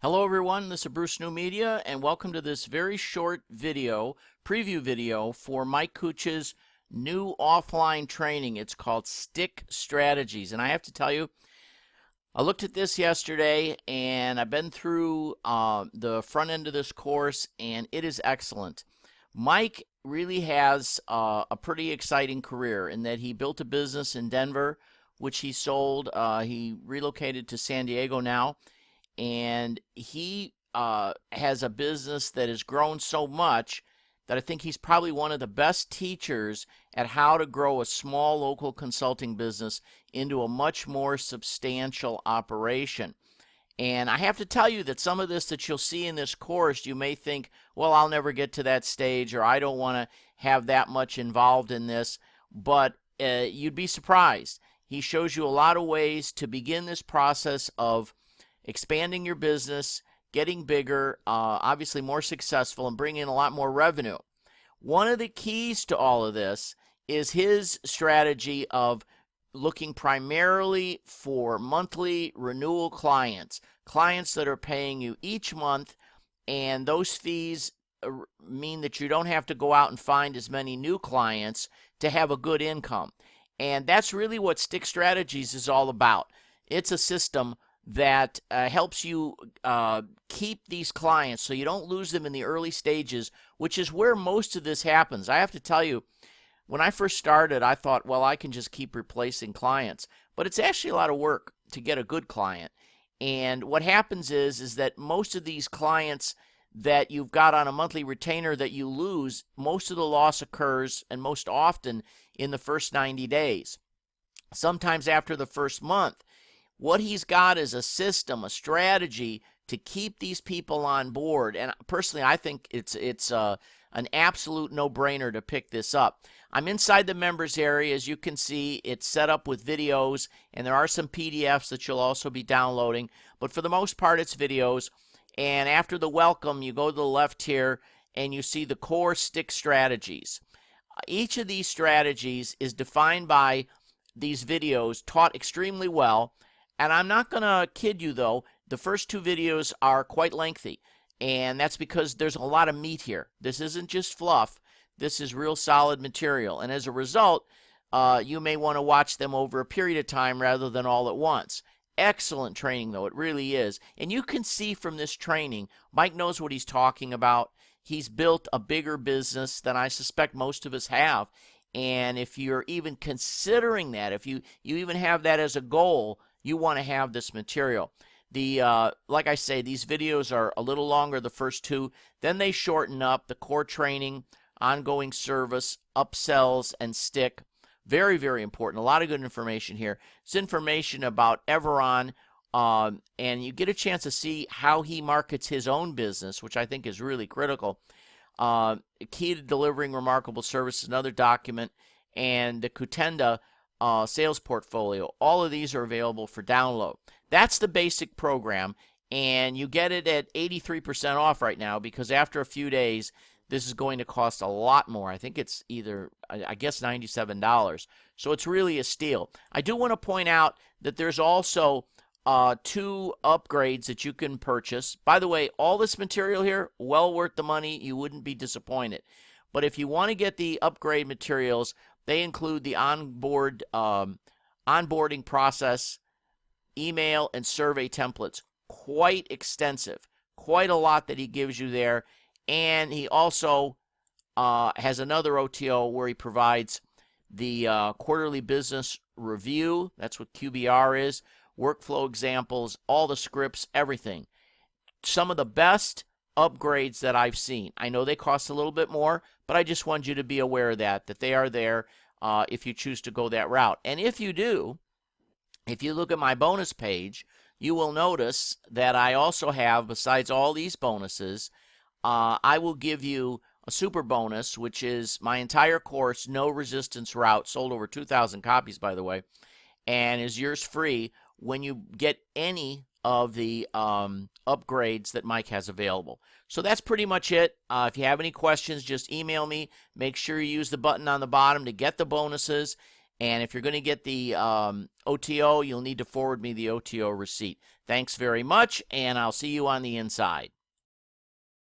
Hello everyone, this is Bruce New Media and welcome to this very short preview video for Mike Kuch's new offline training. It's called Stick Strategies. And I have to tell you, I looked at this yesterday and I've been through the front end of this course and it is excellent. Mike really has a pretty exciting career in that he built a business in Denver, which he sold. He relocated to San Diego now. And he has a business that has grown so much that I think he's probably one of the best teachers at how to grow a small local consulting business into a much more substantial operation. And I have to tell you that some of this that you'll see in this course, you may think, well, I'll never get to that stage, or I don't want to have that much involved in this, but you'd be surprised. He shows you a lot of ways to begin this process of expanding your business, getting bigger, obviously more successful, and bringing in a lot more revenue. One of the keys to all of this is his strategy of looking primarily for monthly renewal clients that are paying you each month, and those fees mean that you don't have to go out and find as many new clients to have a good income. And that's really what Stick Strategies is all about. It's a system that helps you keep these clients so you don't lose them in the early stages, which is where most of this happens. I have to tell you, when I first started, I thought, well, I can just keep replacing clients. But it's actually a lot of work to get a good client. And what happens is that most of these clients that you've got on a monthly retainer that you lose, most of the loss occurs, and most often, in the first 90 days. Sometimes after the first month. What he's got is a system, a strategy to keep these people on board. And personally, I think it's an absolute no-brainer to pick this up. I'm inside the members area. As you can see, it's set up with videos, and there are some PDFs that you'll also be downloading. But for the most part, it's videos. And after the welcome, you go to the left here, and you see the core stick strategies. Each of these strategies is defined by these videos, taught extremely well. And I'm not going to kid you, though, the first two videos are quite lengthy, and that's because there's a lot of meat here. This isn't just fluff. This is real solid material, and as a result, you may want to watch them over a period of time rather than all at once. Excellent training, though. It really is. And you can see from this training, Mike knows what he's talking about. He's built a bigger business than I suspect most of us have, and if you're even considering that, if you even have that as a goal, you want to have this material. Like I say, these videos are a little longer, the first two. Then they shorten up the core training, ongoing service, upsells, and stick. Very, very important. A lot of good information here. It's information about Everon, and you get a chance to see how he markets his own business, which I think is really critical. Key to delivering remarkable service, another document, and the Kutenda sales portfolio. All of these are available for download. That's the basic program, and you get it at 83% off right now because after a few days, this is going to cost a lot more. I think it's I guess $97. So it's really a steal. I do want to point out that there's also two upgrades that you can purchase. By the way, all this material here, well worth the money. You wouldn't be disappointed. But if you want to get the upgrade materials, they include the onboarding process, email, and survey templates. Quite extensive. Quite a lot that he gives you there. And he also has another OTO where he provides the quarterly business review. That's what QBR is. Workflow examples, all the scripts, everything. Some of the best upgrades that I've seen. I know they cost a little bit more, but I just want you to be aware of that they are there if you choose to go that route. And if you do, if you look at my bonus page, you will notice that I also have, besides all these bonuses, I will give you a super bonus, which is my entire course, No Resistance Route, sold over 2,000 copies, by the way, and is yours free when you get any of the upgrades that Mike has available. So that's pretty much it. If you have any questions, just email me. Make sure you use the button on the bottom to get the bonuses. And if you're going to get the OTO, you'll need to forward me the OTO receipt. Thanks very much, and I'll see you on the inside.